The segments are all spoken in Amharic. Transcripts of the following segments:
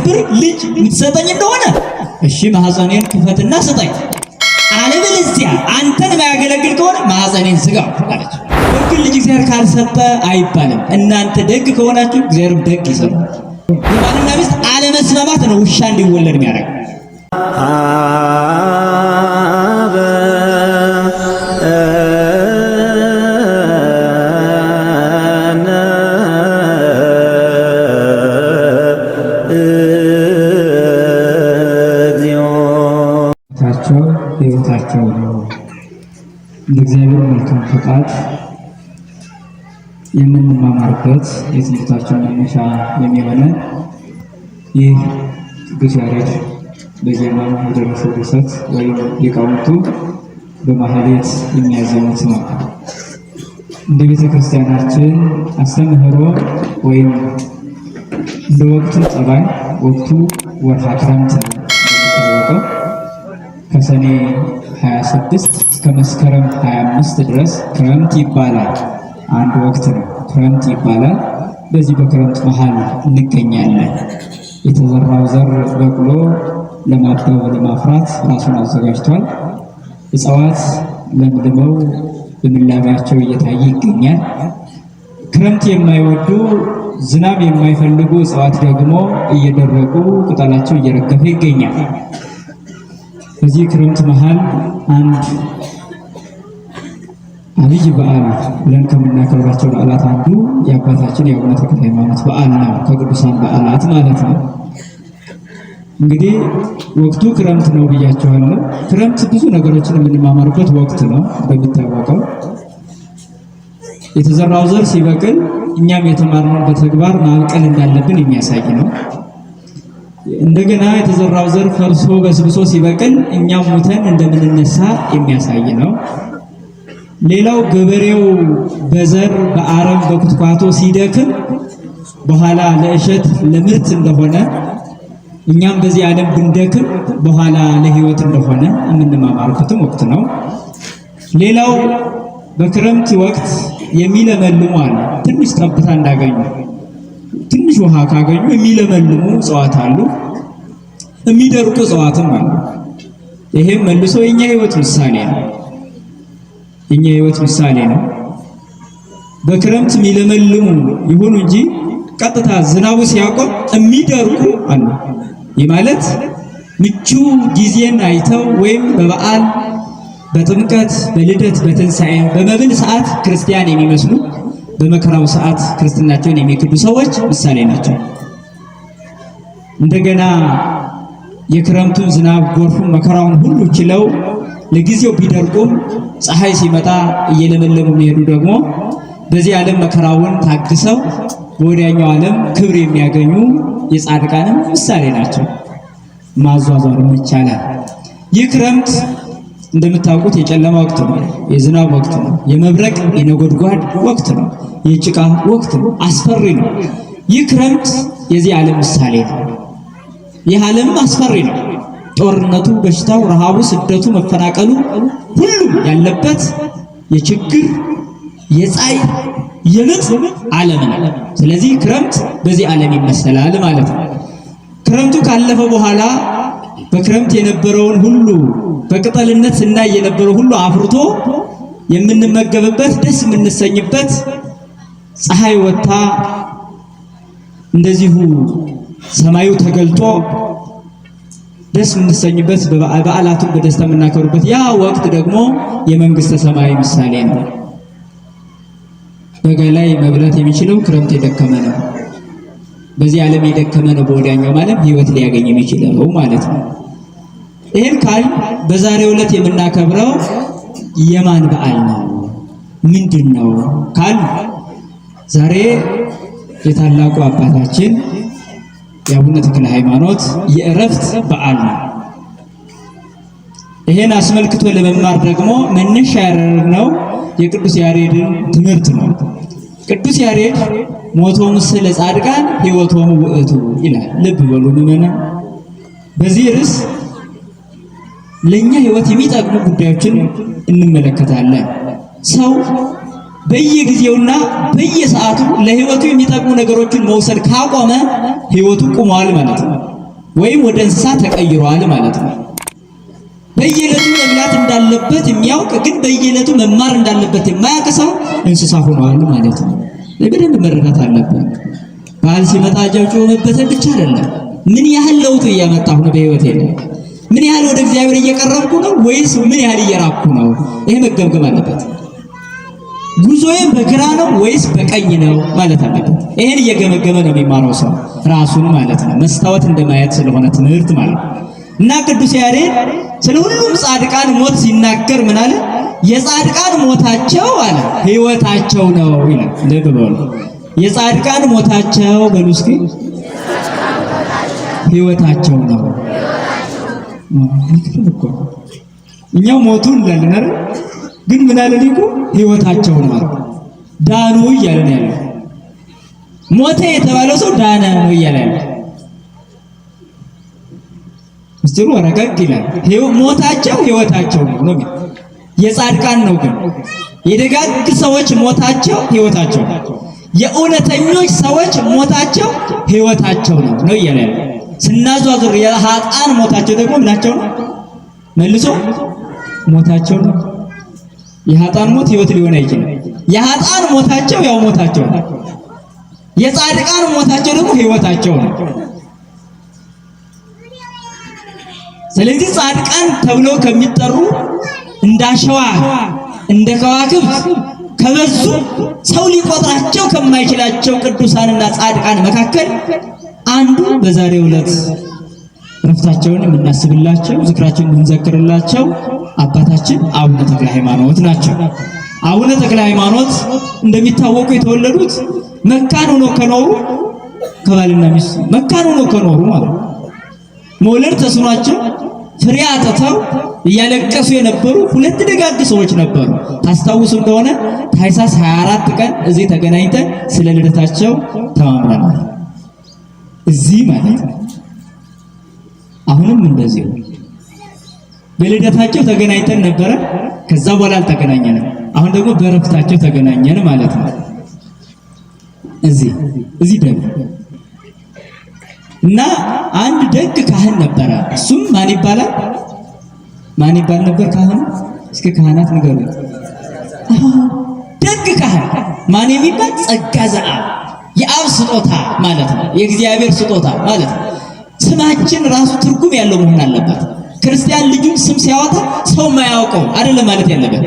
ሳታሳፍር ልጅ የምትሰጠኝ እንደሆነ እሺ ማህፀኔን ክፈትና ስጠኝ፣ አለበለዚያ አንተን የማያገለግል ከሆነ ማህፀኔን ዝጋው አለች። ግን ልጅ እግዚአብሔር ካልሰጠ አይባልም። እናንተ ደግ ከሆናችሁ እግዚአብሔር ደግ ይሰጣል። ባልና ሚስት አለመስማማት ነው ውሻ እንዲወለድ የሚያደርገው። ሕይወታቸው ነው። ለእግዚአብሔር መልካም ፈቃድ የምንማማርበት የትምህርታችን መነሻ የሚሆነ ይህ ቅዱስ ያሬድ በዜማ የደረሰው ድርሰት ወይም ሊቃውንቱ በማህሌት የሚያዜሙት ነው። እንደ ቤተ ክርስቲያናችን አስተምህሮ ወይም እንደ ወቅቱ ጠባይ ወቅቱ ወርሃ ክረምት ነው የሚታወቀው። ከሰኔ 26 እስከ መስከረም 25 ድረስ ክረምት ይባላል። አንድ ወቅት ነው፣ ክረምት ይባላል። በዚህ በክረምት መሃል እንገኛለን። የተዘራው ዘር በቅሎ ለማበብ ለማፍራት ራሱን አዘጋጅቷል። እጽዋት ለምልመው ልምላሜያቸው እየታየ ይገኛል። ክረምት የማይወዱ ዝናብ የማይፈልጉ እጽዋት ደግሞ እየደረቁ ቅጠላቸው እየረገፈ ይገኛል። በዚህ ክረምት መሃል አንድ አብይ በዓል ብለን ከምናከብራቸው በዓላት አንዱ የአባታችን የአቡነ ተክለ ሃይማኖት በዓል ነው። ከቅዱሳን በዓላት ማለት ነው። እንግዲህ ወቅቱ ክረምት ነው ብያቸዋለሁ። ክረምት ብዙ ነገሮችን የምንማማርበት ወቅት ነው። እንደሚታወቀው የተዘራው ዘር ሲበቅል እኛም የተማርነው በተግባር ማብቀል እንዳለብን የሚያሳይ ነው። እንደገና የተዘራው ዘር ፈርሶ በስብሶ ሲበቅል እኛም ሙተን እንደምንነሳ የሚያሳይ ነው። ሌላው ገበሬው በዘር በአረም በኩትኳቶ ሲደክም በኋላ ለእሸት ለምርት እንደሆነ እኛም በዚህ ዓለም ብንደክም በኋላ ለሕይወት እንደሆነ የምንማማርበትም ወቅት ነው። ሌላው በክረምት ወቅት የሚለመልሙ አሉ። ትንሽ ጠብታ እንዳገኙ ትንሽ ውሃ ካገኙ የሚለመልሙ እጽዋት አሉ፣ የሚደርቁ እጽዋትም አሉ። ይሄም መልሶ የኛ ሕይወት ምሳሌ ነው። የኛ ሕይወት ምሳሌ ነው። በክረምት የሚለመልሙ ይሁኑ እንጂ ቀጥታ ዝናቡ ሲያቆም የሚደርቁ አሉ። ይህ ማለት ምቹ ጊዜን አይተው ወይም በበዓል በጥምቀት በልደት በትንሣኤ በመብል ሰዓት ክርስቲያን የሚመስሉ በመከራው ሰዓት ክርስትናቸውን የሚክዱ ሰዎች ምሳሌ ናቸው። እንደገና የክረምቱን ዝናብ ጎርፉን መከራውን ሁሉ ችለው ለጊዜው ቢደርቁም ፀሐይ ሲመጣ እየለመለሙ የሚሄዱ ደግሞ በዚህ ዓለም መከራውን ታግሰው በወዲያኛው ዓለም ክብር የሚያገኙ የጻድቃንም ምሳሌ ናቸው። ማዟዟርም ይቻላል። ይህ ክረምት እንደምታውቁት የጨለማ ወቅት ነው፣ የዝናብ ወቅት ነው፣ የመብረቅ የነጎድጓድ ወቅት ነው፣ የጭቃ ወቅት ነው፣ አስፈሪ ነው። ይህ ክረምት የዚህ ዓለም ምሳሌ ነው። ይህ ዓለም አስፈሪ ነው። ጦርነቱ፣ በሽታው፣ ረሃቡ፣ ስደቱ፣ መፈናቀሉ ሁሉም ያለበት የችግር የፀሐይ የምጥ ዓለም ነው። ስለዚህ ክረምት በዚህ ዓለም ይመሰላል ማለት ነው። ክረምቱ ካለፈ በኋላ በክረምት የነበረውን ሁሉ በቅጠልነት ስናይ የነበረው ሁሉ አፍርቶ የምንመገብበት ደስ የምንሰኝበት ፀሐይ ወጥታ እንደዚሁ ሰማዩ ተገልጦ ደስ የምንሰኝበት በዓላቱን በደስታ የምናከብርበት ያ ወቅት ደግሞ የመንግስተ ሰማይ ምሳሌ ነው። በጋ ላይ መብላት የሚችለው ክረምት የደከመ ነው። በዚህ ዓለም የደከመ ነው በወዲያኛው ማለት ሕይወት ሊያገኝ የሚችለው ማለት ነው። ይሄን ካል በዛሬው ዕለት የምናከብረው የማን በዓል ነው? ምንድነው ካል ዛሬ የታላቁ አባታችን የአቡነ ተክለ ሃይማኖት የዕረፍት በዓል ነው። ይሄን አስመልክቶ ለመማር ደግሞ መነሻ ያደረግነው የቅዱስ ያሬድን ትምህርት ነው። ቅዱስ ያሬድ ሞቶሙ ስለ ጻድቃን ሕይወቶሙ ውእቱ ይላል። ልብ በሉ ምዕመናን። በዚህ ርዕስ ለኛ ሕይወት የሚጠቅሙ ጉዳዮችን እንመለከታለን። ሰው በየጊዜውና በየሰዓቱ ለህይወቱ የሚጠቅሙ ነገሮችን መውሰድ ካቆመ ህይወቱ ቆሟል ማለት ነው፣ ወይም ወደ እንስሳ ተቀይሯል ማለት ነው። በየዕለቱ መብላት እንዳለበት የሚያውቅ ግን በየዕለቱ መማር እንዳለበት የማያውቅ ሰው እንስሳ ሆኗል ማለት ነው። በደንብ መረዳት አለብን። በዓል ሲመጣ ጨብጭቦ መበተን ብቻ አይደለም። ምን ያህል ለውጥ እያመጣሁ ነው በህይወቴ ነው? ምን ያህል ወደ እግዚአብሔር እየቀረብኩ ነው ወይስ ምን ያህል እየራቅኩ ነው? ይሄ መገምገም አለበት። ጉዞዬ በግራ ነው ወይስ በቀኝ ነው ማለት አለበት። ይሄን እየገመገመ ነው የሚማረው ሰው ራሱን ማለት ነው። መስታወት እንደማየት ስለሆነ ትምህርት ማለት ነው። እና ቅዱስ ያሬድ ስለ ሁሉም ጻድቃን ሞት ሲናገር ምን አለ? የጻድቃን ሞታቸው አለ ህይወታቸው ነው ይላል። ልብ በሉ። የጻድቃን ሞታቸው በሉ እስኪ ህይወታቸው ነው። እኛው ሞቱ እንላለን አይደል? ግን ምን አለ ሊቁ? ህይወታቸው ነው። ዳኑ እያለ ነው ያለው። ሞተ የተባለው ሰው ዳነ ነው እያለ ያለው። ምስጢሩ ረቀቅ ይላል። ሞታቸው ህይወታቸው ነው ነው። የጻድቃን ነው ግን የደጋግ ሰዎች ሞታቸው ህይወታቸው ነው። የእውነተኞች ሰዎች ሞታቸው ህይወታቸው ነው ነው እያለ ያለው። ስናዟዙር የኃጥአን ሞታቸው ደግሞ ምናቸው ነው? መልሶ ሞታቸው ነው። የኃጥአን ሞት ህይወት ሊሆን አይችልም። የኃጥአን ሞታቸው ያው ሞታቸው ነው። የጻድቃን ሞታቸው ደግሞ ህይወታቸው ነው። ስለዚህ ጻድቃን ተብለው ከሚጠሩ እንደ አሸዋ እንደ ከዋክብት ከበዙ ሰው ሊቆጥራቸው ከማይችላቸው ቅዱሳንና ጻድቃን መካከል አንዱ በዛሬው ዕለት ረፍታቸውን የምናስብላቸው ዝክራቸውን የምንዘክርላቸው አባታችን አቡነ ተክለ ሃይማኖት ናቸው። አቡነ ተክለ ሃይማኖት እንደሚታወቁ የተወለዱት መካን ሆኖ ከኖሩ ከባልና ሚስት መካን ሆኖ ከኖሩ ማለት መውለድ ተስኗቸው ፍሬ አጥተው እያለቀሱ የነበሩ ሁለት ደጋግ ሰዎች ነበሩ። ታስታውሱ እንደሆነ ታኅሳስ 24 ቀን እዚህ ተገናኝተን ስለ ልደታቸው ተማምረናል። እዚህ ማለት ነው። አሁንም እንደዚህ በልደታቸው ተገናኝተን ነበረ። ከዛ በኋላ አልተገናኘንም። አሁን ደግሞ በረፍታቸው ተገናኘን ማለት ነው። እዚህ ደግሞ እና አንድ ደግ ካህን ነበረ። እሱም ማን ይባላል? ማን ይባል ነበር ካህኑ? እስኪ ካህናት ንገሩ። ደግ ካህን ማን የሚባል? ጸጋ ዘአብ፣ የአብ ስጦታ ማለት ነው። የእግዚአብሔር ስጦታ ማለት ነው። ስማችን ራሱ ትርጉም ያለው መሆን አለበት። ክርስቲያን ልጁን ስም ሲያወጣ ሰው ማያውቀው አይደለም ማለት ያለበት።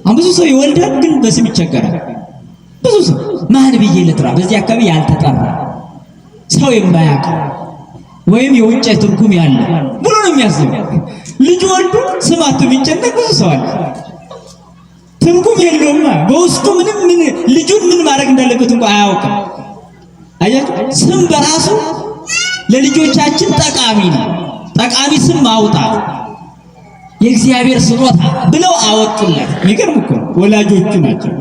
አሁን ብዙ ሰው ይወልዳል ግን በስም ይቸገራል። ብዙ ሰው ማን ብዬ ልጥራ በዚህ አካባቢ ያልተጠራ ሰው የማያውቀው ወይም የውጭ ትርጉም ያለው ብሎ ነው የሚያስበው። ልጅ ወልዶ ስም አጥቶ የሚጨነቅ ብዙ ሰው አለ። ትርጉም የለውም። በውስጡ ምንም ልጁን ምን ማድረግ እንዳለበት እንኳን አያውቅም። አያችሁ፣ ስም በራሱ ለልጆቻችን ጠቃሚ ነው። ጠቃሚ ስም ማውጣት የእግዚአብሔር ስጦታ ብለው አወጡለት። የሚገርም እኮ ወላጆቹ ናቸው።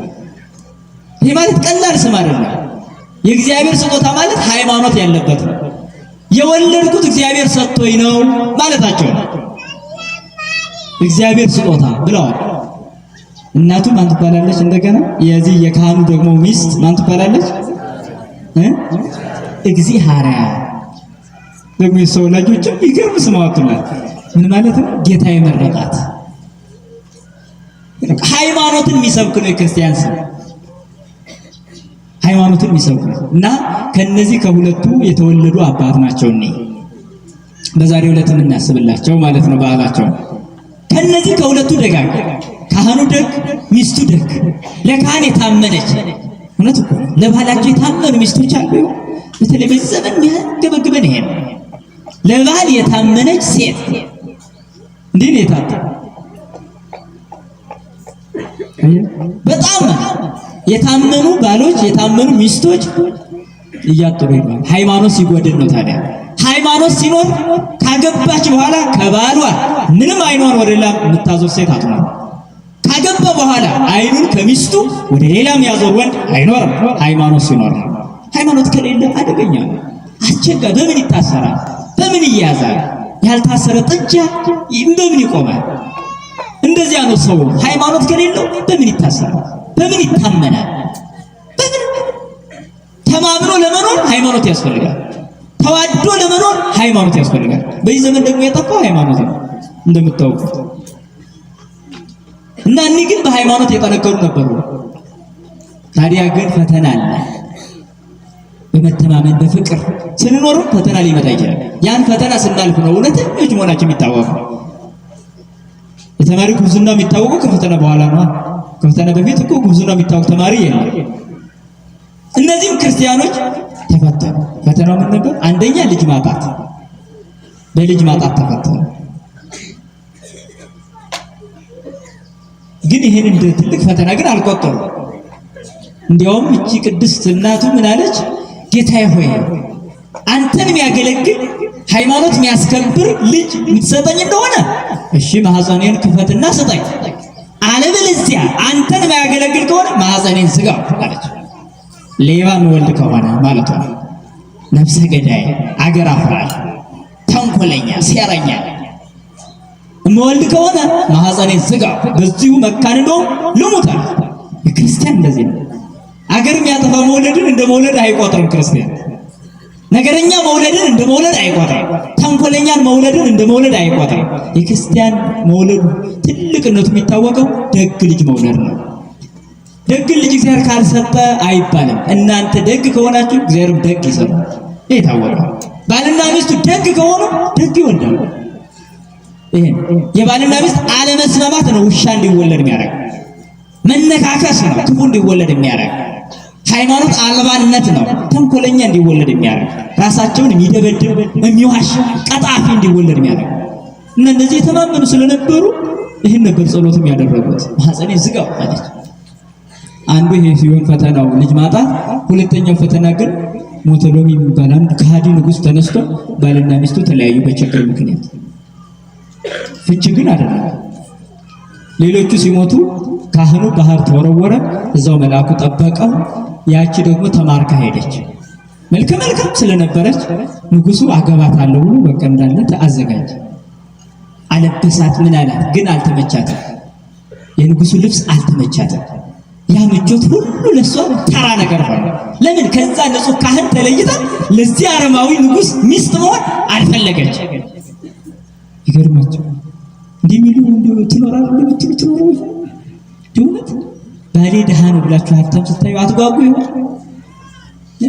ይህ ማለት ቀላል ስም አይደለም። የእግዚአብሔር ስጦታ ማለት ሃይማኖት ያለበት ነው። የወለድኩት እግዚአብሔር ሰጥቶኝ ነው ማለታቸው ነው። እግዚአብሔር ስጦታ ብለዋል። እናቱ ማን ትባላለች? እንደገና የዚህ የካህኑ ደግሞ ሚስት ማን ትባላለች? እግዚአብሔር ደግሞ የሰው ወላጆችም ይገርም ስም አወጡላት። ምን ማለት ነው? ጌታ የመረጣት ሃይማኖትን የሚሰብክ ነው የክርስቲያን ስም። ሃይማኖትን የሚሰብክ ነው እና ከነዚህ ከሁለቱ የተወለዱ አባት ናቸው። በዛሬው ዕለት የምናስብላቸው ማለት ነው በዓላቸው። ከነዚህ ከሁለቱ ደጋግ፣ ካህኑ ደግ፣ ሚስቱ ደግ፣ ለካህን የታመነች እውነት እኮ ለባላቸው የታመኑ ሚስቶች አሉ። በተለይ በዚህ ዘመን የሚያገበግበን ይሄ ነው። ለባል የታመነች ሴት እንዴት ነው የታመነ? በጣም የታመኑ ባሎች የታመኑ ሚስቶች እያጠሩ ይባል። ሃይማኖት ሲጎድል ነው ታዲያ። ሃይማኖት ሲኖር ካገባች በኋላ ከባሏ ምንም አይኗን ወደ ሌላ የምታዞር ሴት አትሆንም። ካገባ በኋላ አይኑን ከሚስቱ ወደ ሌላ የሚያዞር ወንድ አይኖርም። ሃይማኖት ሲኖር። ሃይማኖት ከሌለ አደገኛ ነው። አስቸጋሪ። በምን ይታሰራል? በምን ይያዛል? ያልታሰረ ጥጃ በምን ይቆማል? እንደዚያ ነው ሰው ሃይማኖት ከሌለው በምን ይታሰራል? በምን ይታመናል? በምን? ተማምኖ ለመኖር ሃይማኖት ያስፈልጋል። ተዋዶ ለመኖር ሃይማኖት ያስፈልጋል። በዚህ ዘመን ደግሞ የጠፋው ሃይማኖት ነው እንደምታውቁት። እና እኒህ ግን በሃይማኖት የጠነከሩ ነበሩ። ታዲያ ግን ፈተና አለ። በመተማመን በፍቅር ስንኖር ፈተና ሊመጣ ይችላል። ያን ፈተና ስናልፍ ነው እውነተኞች መሆናችን የሚታወቀው። የተማሪ ጉብዝና የሚታወቀው ከፈተና በኋላ ነው። ከፈተና በፊት እኮ ጉብዝና የሚታወቅ ተማሪ የለም። እነዚህም ክርስቲያኖች ተፈተኑ። ፈተናው ምን ነበር? አንደኛ ልጅ ማጣት፣ በልጅ ማጣት ተፈተኑ። ግን ይሄን እንደ ትልቅ ፈተና ግን አልቆጠሩም። እንዲያውም እቺ ቅድስት እናቱ ምን አለች? ጌታዬ ሆይ አንተን የሚያገለግል ሃይማኖት የሚያስከብር ልጅ የምትሰጠኝ እንደሆነ እሺ ማህፀኔን ክፈትና ስጠኝ፣ አለበለዚያ አንተን የሚያገለግል ከሆነ ማህፀኔን ዝጋው አለች። ሌባ የምወልድ ከሆነ ማለት ነው፣ ነፍሰ ገዳይ፣ አገር አፍራሽ፣ ተንኮለኛ፣ ሴረኛ የምወልድ ከሆነ ማህፀኔን ዝጋው፣ በዚሁ መካን እንደው ልሙት አለ። የክርስቲያን እንደዚህ ነው። አገር የሚያጠፋ መውለድን እንደ መውለድ አይቆጥርም ክርስቲያን። ነገረኛ መውለድን እንደ መውለድ አይቆጥርም። ተንኮለኛን መውለድን እንደ መውለድ አይቆጥርም። የክርስቲያን መውለዱ ትልቅነቱ የሚታወቀው ደግ ልጅ መውለድ ነው። ደግ ልጅ እግዚአብሔር ካልሰጠ አይባልም። እናንተ ደግ ከሆናችሁ እግዚአብሔርም ደግ ይሰጣል። ይሄ ታወቀ። ባልና ሚስቱ ደግ ከሆኑ ደግ ይወልዳሉ። ይሄ የባልና ሚስት አለመስማማት ነው ውሻ እንዲወለድ የሚያደርግ። መነካከስ ነው ክፉ እንዲወለድ የሚያደርግ። ሃይማኖት አልባነት ነው ተንኮለኛ እንዲወለድ የሚያደርግ። ራሳቸውን የሚደበድብ የሚዋሽ ቀጣፊ እንዲወለድ የሚያደርግ። እና እነዚህ የተማመኑ ስለነበሩ ይህን ነበር ጸሎትም ያደረጉት። ማህፀኔን ዝጋው አለች። አንዱ ይሄ ሲሆን ፈተናው ልጅ ማጣት። ሁለተኛው ፈተና ግን ሞቶሎሚ የሚባል አንድ ከሃዲ ንጉሥ ተነስቶ ባልና ሚስቱ ተለያዩ በችግር ምክንያት። ፍቺ ግን አይደለም። ሌሎቹ ሲሞቱ ካህኑ ባህር ተወረወረ፣ እዛው መልአኩ ጠበቀው። ያቺ ደግሞ ተማርካ ሄደች። መልከ መልካም ስለነበረች ንጉሱ አገባታለሁ ብሎ በቃ እንዳለ ተአዘጋጀ። አለበሳት፣ ምን አላት፣ ግን አልተመቻትም። የንጉሱ ልብስ አልተመቻትም። ያ ምቾት ሁሉ ለሷ ተራ ነገር ሆነ። ለምን? ከዛ ንጹህ ካህን ተለይታ ለዚህ አረማዊ ንጉስ ሚስት መሆን አልፈለገች። ይገርማችሁ እንዲህ ሚሉ ትኖራሉ ትኖሩ ደውነት ባሌ ደሃ ነው ብላችሁ ሀብታም ስታዩ አትጓጉ ይሆን?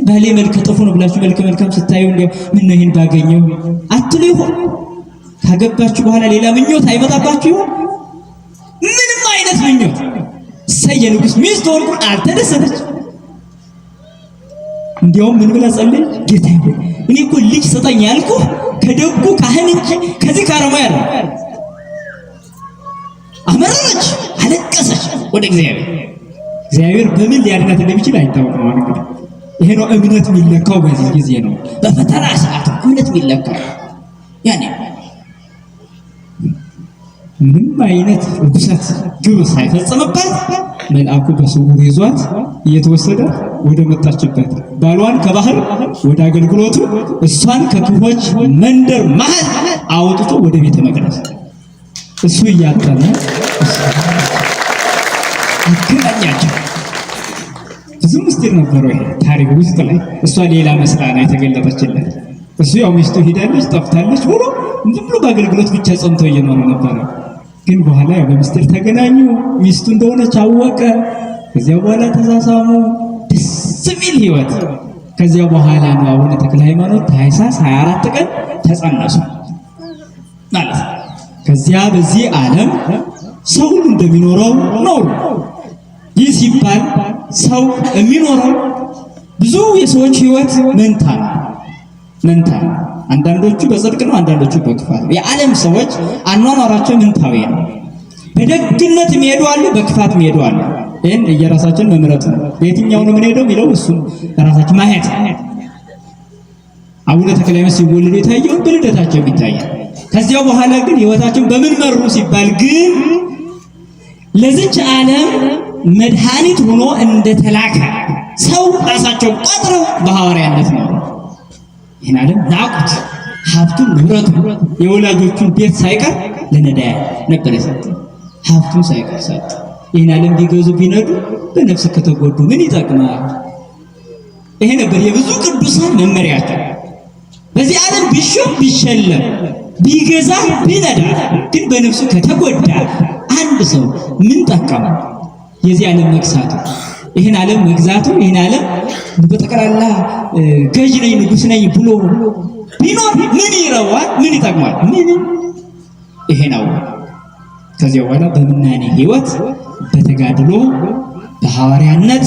ባሌ መልከ ጥፉ ነው ብላችሁ መልከ መልካም ስታዩ እንደው ምን ነው ይሄን ባገኘው አትሉ ይሆን? ካገባችሁ በኋላ ሌላ ምኞት አይመጣባችሁ ይሆን? ምንም አይነት ምኞት የንጉስ ሚስት ሆንኩ አልተደሰተች። እንዲያውም ምን ብላ ጸለይ? ጌታዬ ሆይ እኔ እኮ ልጅ ስጠኝ ያልኩህ ከደጉ ካህን እንጂ ከዚህ ካረማው ያለ። አመረረች፣ አለቀሰች ወደ እግዚአብሔር። እግዚአብሔር በምን ሊያድናት እንደሚችል አይታወቅም። እንግዲህ ይሄ ነው እምነት የሚለካው። በዚህ ጊዜ ነው በፈተና ሰዓት እምነት የሚለካው። ያኔ ምንም አይነት ርኩሰት ግብር ሳይፈጸምባት መልአኩ በስውር ይዟት እየተወሰደ ወደ መጣችበት ባሏን ከባህር ወደ አገልግሎቱ እሷን ከክፎች መንደር መሃል አውጥቶ ወደ ቤተ መቅደስ እሱ እያጠነ አገናኛቸው። ብዙ ምስጢር ነበረው ይሄ ታሪክ ውስጥ ላይ። እሷ ሌላ መስላ ነው የተገለጠችለት። እሱ ያው ሚስቱ ሄዳለች፣ ጠፍታለች ብሎ ዝም ብሎ በአገልግሎት ብቻ ጸንቶ እየኖረ ነበረ። ግን በኋላ ያው በምስጢር ተገናኙ። ሚስቱ እንደሆነች አወቀ። ከዚያ በኋላ ተሳሳሙ። ደስ የሚል ህይወት። ከዚያ በኋላ ነው አቡነ ተክለ ሃይማኖት ታኅሳስ 24 ቀን ተጸነሱ ማለት ነው። ከዚያ በዚህ ዓለም ሰው ሁሉ እንደሚኖረው ነው። ይህ ሲባል ሰው የሚኖረው ብዙ የሰዎች ህይወት መንታ ነው። መንታ አንዳንዶቹ በጽድቅ ነው፣ አንዳንዶቹ በክፋት ነው። የዓለም ሰዎች አኗኗራቸው ምንታዊ ነው። በደግነት የሚሄዱ አሉ፣ በክፋት የሚሄዱ አሉ። ይህን እየራሳችን መምረጥ ነው። በየትኛው ነው የምንሄደው የሚለው እሱን ራሳችን ማየት። አቡነ ተክለ ሃይማኖት ሲወለዱ የታየውን በልደታቸው ይታያል። ከዚያው በኋላ ግን ህይወታቸውን በምን መሩ ሲባል ግን ለዚች ዓለም መድኃኒት ሆኖ እንደተላከ ሰው ራሳቸው ቆጥረው በሐዋርያነት ነው። ይህን ዓለም ናቁት። ሀብቱን ንብረቱ የወላጆቹን ቤት ሳይቀር ለነዳያን ነበር የሰጠ። ሀብቱን ሳይቀር ሰጠ። ይህን ዓለም ቢገዙ ቢነዱ በነፍስ ከተጎዱ ምን ይጠቅማል? ይሄ ነበር የብዙ ቅዱሳን መመሪያቸው። በዚህ ዓለም ቢሾም ቢሸለም ቢገዛ ቢነዳ ግን በነፍሱ ከተጎዳ አንድ ሰው ምን ጠቀመ? የዚህ ዓለም መግዛቱ፣ ይህን ዓለም መግዛቱ፣ ይህን ዓለም በጠቅላላ ገዥ ነኝ ንጉሥ ነኝ ብሎ ቢኖር ምን ይረዋል? ምን ይጠቅማል? ምንም። ይሄ ነው። ከዚያ በኋላ በምናኔ ሕይወት በተጋድሎ በሐዋርያነት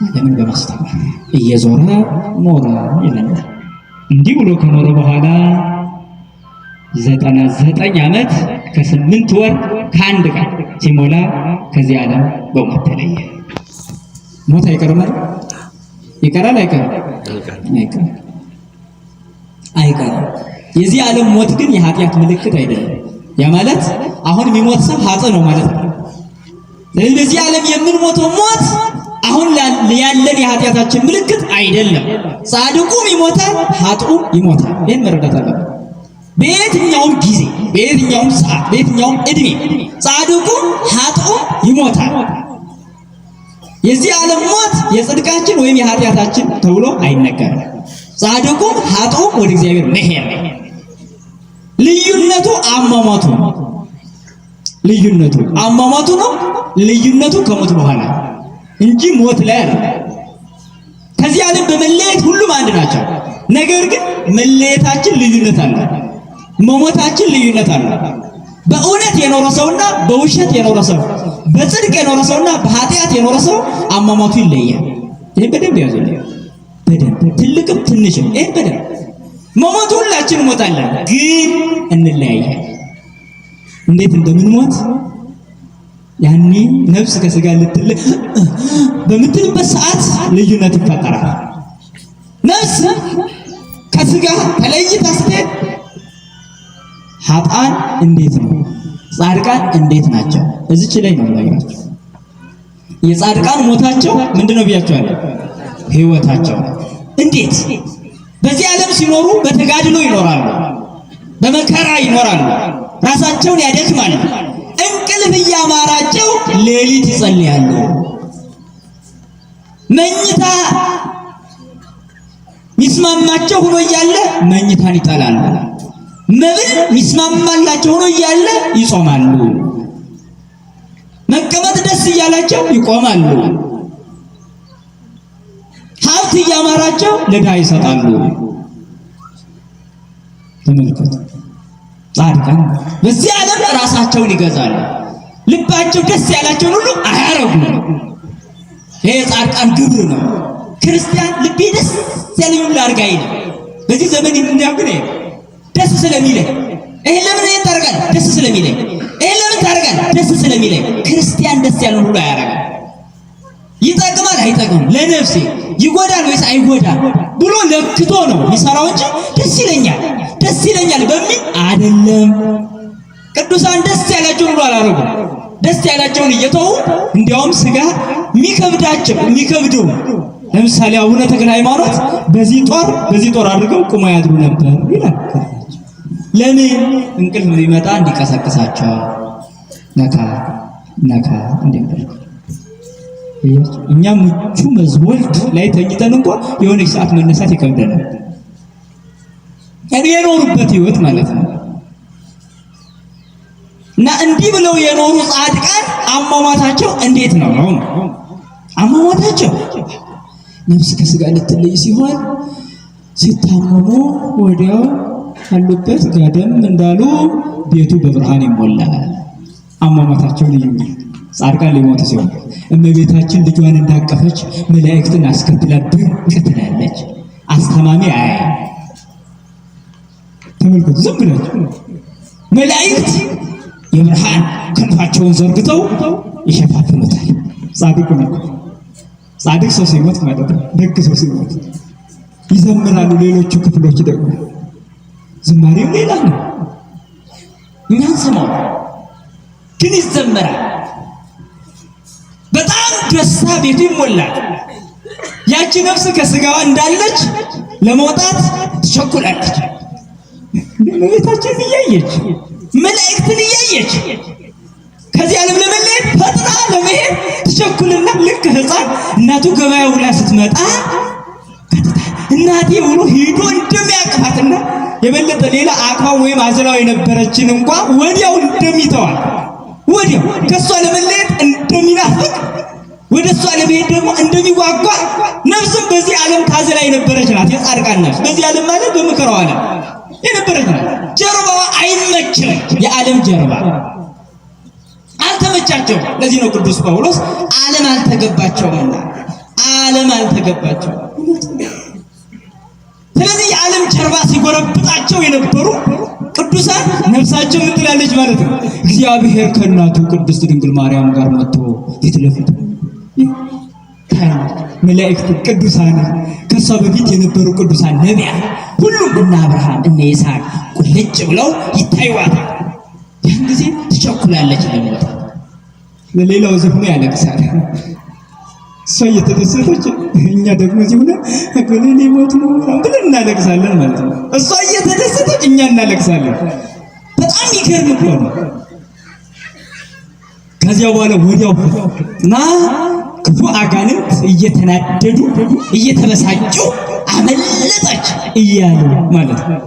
ዓለምን በማስተማር እየዞረ ኖረ ይለናል። እንዲህ ብሎ ከኖረ በኋላ 99 ዓመት ከ8 ወር ከአንድ ቀን ሲሞላ ከዚህ ዓለም በሞት ተለየ። ሞት አይቀርም? ይቀራል? አይቀርም? አይቀርም። የዚህ ዓለም ሞት ግን የኃጢአት ምልክት አይደለም። ያ ማለት አሁን የሚሞት ሰው ኃጥእ ነው ማለት ነው። ለዚህ ዓለም የምንሞተው ሞት አሁን ያለን የኃጢአታችን ምልክት አይደለም። ጻድቁም ይሞታል፣ ኃጥኡም ይሞታል። ይህን መረዳት አለብን። በየትኛውም ጊዜ፣ በየትኛውም ሰዓት፣ በየትኛውም እድሜ ጻድቁም ኃጥኡም ይሞታል። የዚህ ዓለም ሞት የጽድቃችን ወይም የኃጢአታችን ተብሎ አይነገርም። ጻድቁም ኃጥኡም ወደ እግዚአብሔር መሄድ ነው። ልዩነቱ አሟሟቱ ነው። ልዩነቱ አሟሟቱ ነው። ልዩነቱ ከሞት በኋላ እንጂ ሞት ላይ አይደለም። ከዚህ ዓለም በመለየት ሁሉም አንድ ናቸው። ነገር ግን መለየታችን ልዩነት አለ። መሞታችን ልዩነት አለ። በእውነት የኖረ ሰውና በውሸት የኖረ ሰው፣ በጽድቅ የኖረ ሰውና በኃጢአት የኖረ ሰው አሟሟቱ ይለያል። ይሄን በደንብ ያዙልኝ። በደንብ ትልቅም ትንሽም ይሄን በደንብ መሞት ሁላችን እንሞታለን፣ ግን እንለያያለን። እንዴት እንደምንሞት ያኔ ነፍስ ከስጋ ልትለይ በምትልበት ሰዓት ልዩነት ይፈጠራል። ነፍስ ከስጋ ተለይታ ስትሄድ ኃጥአን እንዴት ነው? ጻድቃን እንዴት ናቸው? እዚች ላይ ነው የምነግራችሁ። የጻድቃን ሞታቸው ምንድነው ብያቸዋለሁ? ሕይወታቸው እንዴት በዚህ ዓለም ሲኖሩ በተጋድሎ ይኖራሉ፣ በመከራ ይኖራሉ፣ ራሳቸውን ያደክማሉ። እንቅልፍ እያማራቸው ሌሊት ይጸልያሉ። መኝታ ሚስማማቸው ሆኖ እያለ መኝታን ይጠላሉ። መብል ሚስማማላቸው ሆኖ እያለ ይጾማሉ። መቀመጥ ደስ እያላቸው ይቆማሉ። ሀብት እያማራቸው ለድሃ ይሰጣሉ። ተመልከቱ። ጻድቃን በዚህ ዓለም ራሳቸውን ይገዛሉ። ልባቸው ደስ ያላቸውን ሁሉ አያረጉም። ይሄ ጻድቃን ግብር ነው። ክርስቲያን ልቤ ደስ ያለኝ ሁሉ አድርግ አይልም። በዚህ ዘመን የምናየው ግን ደስ ስለሚለኝ ይሄ ለምን ታደርጋለህ? ደስ ስለሚለኝ ይሄ ለምን ታደርጋለህ? ደስ ስለሚለኝ። ክርስቲያን ደስ ያለውን ሁሉ አያረግም። ይጠቅማል አይጠቅምም፣ ለነፍሴ ይጎዳል ወይስ አይጎዳም ብሎ ለክቶ ነው የሚሰራው እንጂ ደስ ይለኛል በሚል አይደለም። ቅዱሳን ደስ ያላቸውን ሁሉ አላረጉም። ደስ ያላቸውን እየተዉ እንዲያውም ስጋ የሚከብደው ለምሳሌ አቡነ ተክለ ሃይማኖት በዚህ ጦር አድርገው ቁሞ ያድሩ ነበር ይላል። ለምን? እንቅልፍ ቢመጣ እንዲቀሰቅሳቸው ነካ እንዲያደርጉ። እኛም ምቹ መዝወልድ ላይ ተኝተን እንኳን የሆነች ሰዓት መነሳት ይከብደናል። የኖሩበት ህይወት ማለት ነው። እና እንዲህ ብለው የኖሩ ጻድቃን አሟሟታቸው እንዴት ነው? አሟሟታቸው ነፍስ ከስጋ ልትለይ ሲሆን ሲታመሙ ወዲያው አሉበት ጋደም እንዳሉ ቤቱ በብርሃን ይሞላል። አሟሟታቸው ልዩ ነው። ጻድቃን ሊሞቱ ሲሆን እመቤታችን ልጇን እንዳቀፈች መላእክትን አስከትላ ብቅ ትላለች። አስተማሚ አያይ። ተመልከቱ። ዝም ብላችሁ መላእክት የብርሃን ክንፋቸውን ዘርግተው ይሸፋፍኑታል። ጻድቁ ነው። ጻድቅ ሰው ሲሞት ማለት ነው። ደግ ሰው ሲሞት ይዘምራሉ። ሌሎቹ ክፍሎች ደግሞ ዝማሬው ሌላ ነው። እኛን ሰማው ግን ይዘመራል። በጣም ደስታ ቤቱ ይሞላል። ያቺ ነፍስ ከስጋዋ እንዳለች ለመውጣት ትቸኩላለች። እመቤታችን እያየች መላእክትን እያየች ከዚህ ዓለም ለመለየት ለመሄድ ትቸኩልና ልክ ሕፃን እናቱ ገበያ ውላ ስትመጣ እናቴ ብሎ ሄዶ እንደሚያቅፋትና የበለጠ ሌላ አቅፋው ወይም አዝላው የነበረችን እንኳን ወዲያው እንደሚተዋል ወዲያው ከሷ ለመለየት እንደሚናፍቅ ወደ እሷ ለመሄድ ደግሞ እንደሚጓጓ ነፍስም በዚህ ዓለም ታዝላ የነበረች ናት። የጻድቃን ነፍስ በዚህ ዓለም ማለት በመከራው ዓለም የነበረች ናት። ጀርባዋ አይመችም። የዓለም ጀርባ አልተመቻቸው። ለዚህ ነው ቅዱስ ጳውሎስ ዓለም አልተገባቸውምና ዓለም አልተገባቸው። ስለዚህ የዓለም ጀርባ ሲጎረብጣቸው የነበሩ ቅዱሳን ነፍሳቸው ምን ትላለች ማለት ነው? እግዚአብሔር ከእናቱ ቅድስት ድንግል ማርያም ጋር መጥቶ ፊት ለፊት መላእክት ቅዱሳን ከሷ በፊት የነበሩ ቅዱሳን ነቢያት ሁሉም እነ አብርሃም እነ ይስሐቅ ቁልጭ ብለው ይታዩዋታል። ያን ጊዜ ትቸኩላለች ለሞት። ለሌላው ዘፍኖ ያለቅሳል። እሷ እየተደሰተች እኛ ደግሞ እዚህ ሆነ ገሌ ሞት ነው ብለን እናለቅሳለን ማለት ነው። እሷ እየተደሰተች እኛ እናለቅሳለን። በጣም ይገርም እኮ ነው። ከዚያ በኋላ ወዲያው እና ክፉ አጋንንት እየተናደዱ እየተበሳጩ አመለጠች እያሉ ማለት ነው።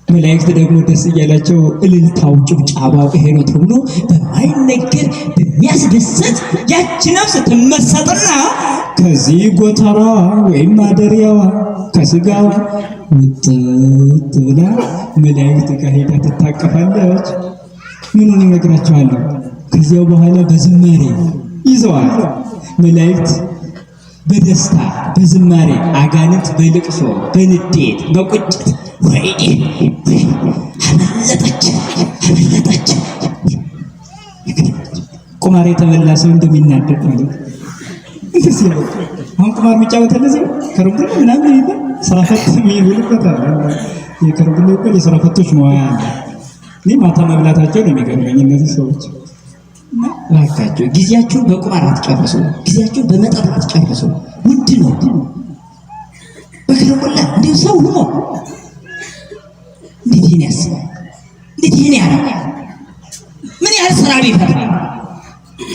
መላእክት ደግሞ ደስ እያላቸው እልልታው ጭብጨባው ይሄ ነው ተብሎ በማይነገር በሚያስደስት ያቺ ነፍስ ትመሰጥና ከዚህ ጎተራ ወይም ማደሪያዋ ከስጋው ውጥት ብላ መላእክት ጋር ሄዳ ትታቀፋለች። ምኑን እነግራቸዋለሁ። ከዚያው በኋላ በዝማሬ ይዘዋል መላእክት በደስታ በዝማሬ፣ አጋንንት በልቅሶ በንዴት በቁጭት ወይ አመለጠች። ቁማር የተበላ ሰው እንደሚናደድ ማለት እንደዚህ ነው። አሁን ቁማር የሚጫወት ለዚህ ከሩብ ምናምን ይባል ስራ ፈት የሚውልበታል። የከሩብ እኮ የስራ ፈቶች መዋያ አለ። እኔ ማታ መብላታቸው ነው የሚገርመኝ እነዚህ ሰዎች። እባካችሁ ጊዜያችሁን በቁማር አትጨርሱ፣ ጊዜያችሁን በመጠጥ አትጨርሱ። ውድ ነው። በከረሙላ እንዴ ሰው ሁሉ እንዴት ይሄን ያስባል? እንዴት ይሄን ያደርጋል? ምን ያህል ስራ ቢፈጥር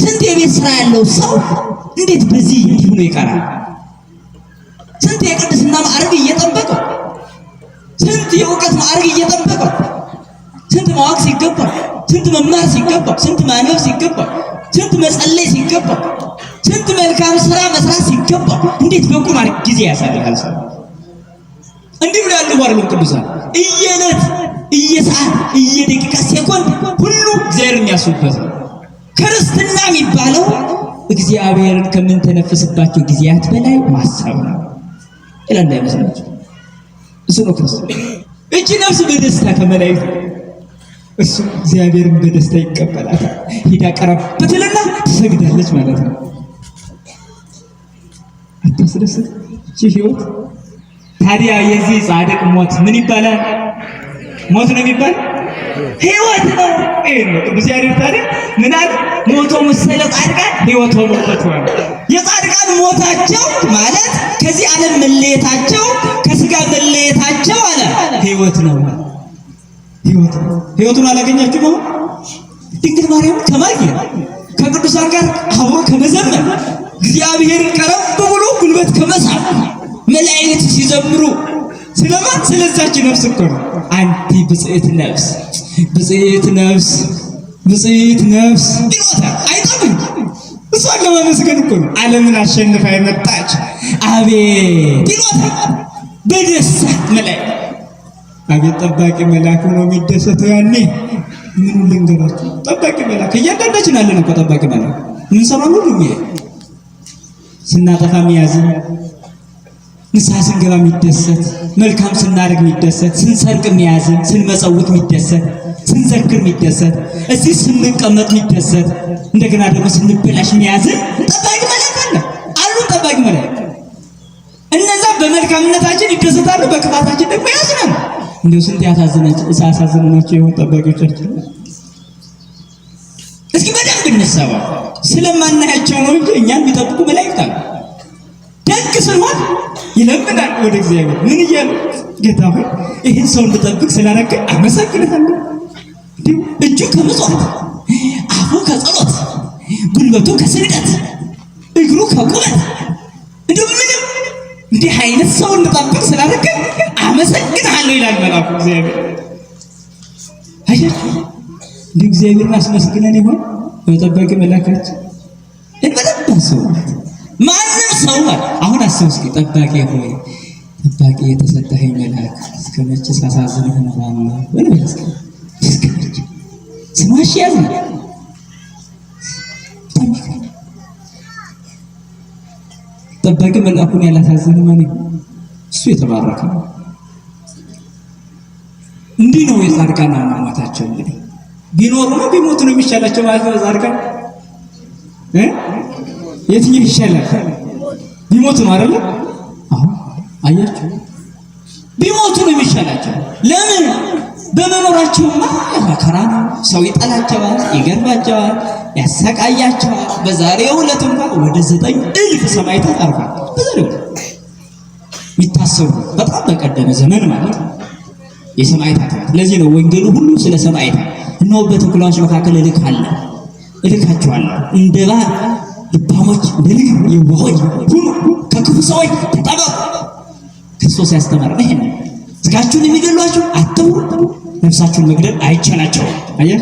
ስንት የቤት ስራ ያለው ሰው እንዴት በዚህ እንዲህ ሆኖ ይቀራል? ስንት የቅድስና ማዕረግ እየጠበቀ፣ ስንት የእውቀት ማዕረግ እየጠበቀ፣ ስንት ማወቅ ሲገባ፣ ስንት መማር ሲገባ፣ ስንት ማንበብ ሲገባ፣ ስንት መጸለይ ሲገባ፣ ስንት መልካም ስራ መስራት ሲገባ እንዴት በቁማር ጊዜ ያሳልፋል ሰው? እንዲህ ብሎ ያለው አይደለም ቅዱሳን እየለት እየሰዓት እየደቂቃ ሴኮንድ ሁሉ እግዚአብሔርን ያስቡበት። ክርስትና የሚባለው እግዚአብሔርን ከምንተነፍስባቸው ጊዜያት በላይ ማሰብ ነው ይላል። እንዳይመስላችሁ እሱ ነው ክርስትና። እቺ ነፍስ በደስታ ከመላእክት እሱ እግዚአብሔርን በደስታ ይቀበላታል። ሂዳ ቀረብ ብትልና ትሰግዳለች ማለት ነው። አትስደስት እቺ ህይወት። ታዲያ የዚህ ጻድቅ ሞት ምን ይባላል? ሞት ነው የሚባል ህይወት ነው። ቅዱስ ያሬድ ታዲያ ምን አለ? ሞቶ መሰለ ጻድቃን ህይወት ሆኖ ተቷል። የጻድቃን ሞታቸው ማለት ከዚህ ዓለም መለየታቸው፣ ከስጋ መለየታቸው አለ ህይወት ነው። ህይወቱን አላገኛችሁም? አሁን ድንግል ማርያም ከማግኘት ከቅዱሳን ጋር አብሮ ከመዘመር እግዚአብሔርን ቀረብ ብሎ ጉልበት ከመሳብ መላእክት ሲዘምሩ ስለማን? ስለዛች ነፍስ እኮ ነው። አንቲ ብጽዕት ነፍስ፣ ብጽዕት ነፍስ፣ ብጽዕት ነፍስ ይሏታል። አይጠብም። እሷን ለማመስገን እኮ ነው ዓለምን አሸንፋ የመጣች አቤት ይሏታል በደስታ መላእክት። አቤት ጠባቂ መልአክ ነው የሚደሰተው ያኔ። ምኑ ልንገራችሁ? ጠባቂ መልአክ እያንዳንዳችን አለን እኮ ጠባቂ መልአክ። ምን ሰማን? ሁሉ ይሄ ስናጠፋ የሚያዝን፣ ንስሐ ስንገባ የሚደሰት፣ መልካም ስናደርግ የሚደሰት፣ ስንሰርቅ የሚያዝን፣ ስንመጸውት የሚደሰት፣ ስንዘክር የሚደሰት፣ እዚህ ስንቀመጥ የሚደሰት፣ እንደገና ደግሞ ስንበላሽ የሚያዝን ጠባቂ መልአክ አሉ። ጠባቂ መልአክ እነዛ በመልካምነታችን ይደሰታሉ፣ በክፋታችን ደግሞ ያዝናሉ። እንደው ስንት ያሳዝናቸው የሆኑ ጠባቂዎቻችን እስኪ በደንብ እንሰባ። ስለማናያቸው ነው እንጂ እኛን የሚጠብቁ መላእክት አሉ። ደግ ስንሆን ይለምናል ወደ እግዚአብሔር። ምን እያሉ? ጌታ ሆይ ይህን ሰው እንድጠብቅ ስላደረገኝ አመሰግንሃለሁ። እጁ ከምጽዋት አፉ ከጸሎት ጉልበቱ ከስግደት እግሩ ከቁመት ምንም እንዲህ አይነት ሰው እንጠብቅ ስላደረገ አመሰግናለሁ ይላል መልአኩ እግዚአብሔር። አያችሁ እንደ እግዚአብሔርን አስመስግነን ይሆን በጠበቅ መላካችን እንበለባ ሰው ማንም ሰው አሁን አስብ እስኪ ጠባቂ ሆይ ጠባቂ የተሰጠኸኝ መልአክ እስከ መቼ ሳሳዝንህ እኖራለሁ ወለበል እስከ መቼ ስማሽ ያዝ ጠባቂ መልአኩን ያላሳዝን ማለት እሱ የተባረከ ነው። እንዲህ ነው የጻድቃን አሟሟታቸው። እንግዲህ ቢኖሩ ነው ቢሞቱ ነው የሚሻላቸው ማለት ነው። ጻድቃን የትኛው ይሻላል? ቢሞቱ ነው አይደል? አዎ አያችሁ፣ ቢሞቱ ነው የሚሻላቸው። ለምን? በመኖራቸውማ መከራ ነው። ሰው ይጠላቸዋል፣ ይገርባቸዋል፣ ያሰቃያቸዋል። በዛሬው ዕለት እንኳን ወደ 9,000 ሰማዕታት አርፈዋል። በዛሬው የሚታሰቡ በጣም በቀደመ ዘመን ማለት ነው የሰማዕታት። ለዚህ ነው ወንጌሉ ሁሉ ስለ ሰማዕታት እነሆ በተኩላዎች መካከል እልካቸዋለሁ እንደ እባብ ልባሞች እንደ ርግብ የዋሆች ሁኑ፣ ከክፉ ሰዎች ተጠበቁ። ክርስቶስ ያስተማረን ይሄን። ስጋችሁን የሚገድሏችሁ አትብሉ፣ ነፍሳችሁን መግደል አይቻላቸውም። አየህ፣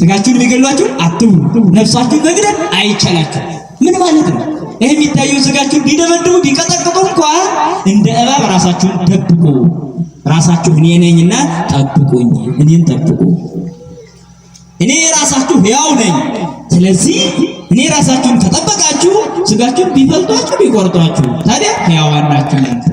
ስጋችሁን የሚገድሏችሁ አትብሉ፣ ነፍሳችሁን መግደል አይቻላቸውም። ምን ማለት ነው? ይሄ የሚታየው ስጋችሁን ቢደበድቡ ቢቀጠቅጡ እንኳን እንደ እባብ ራሳችሁን ጠብቁ። ራሳችሁ እኔ ነኝና ጠብቁኝ፣ እኔን ጠብቁ። እኔ ራሳችሁ ሕያው ነኝ። ስለዚህ እኔ ራሳችሁን ከጠበቃችሁ ስጋችሁን ቢፈልጧችሁ ቢቆርጧችሁ ታዲያ ሕያዋን ናችሁ እናንተ።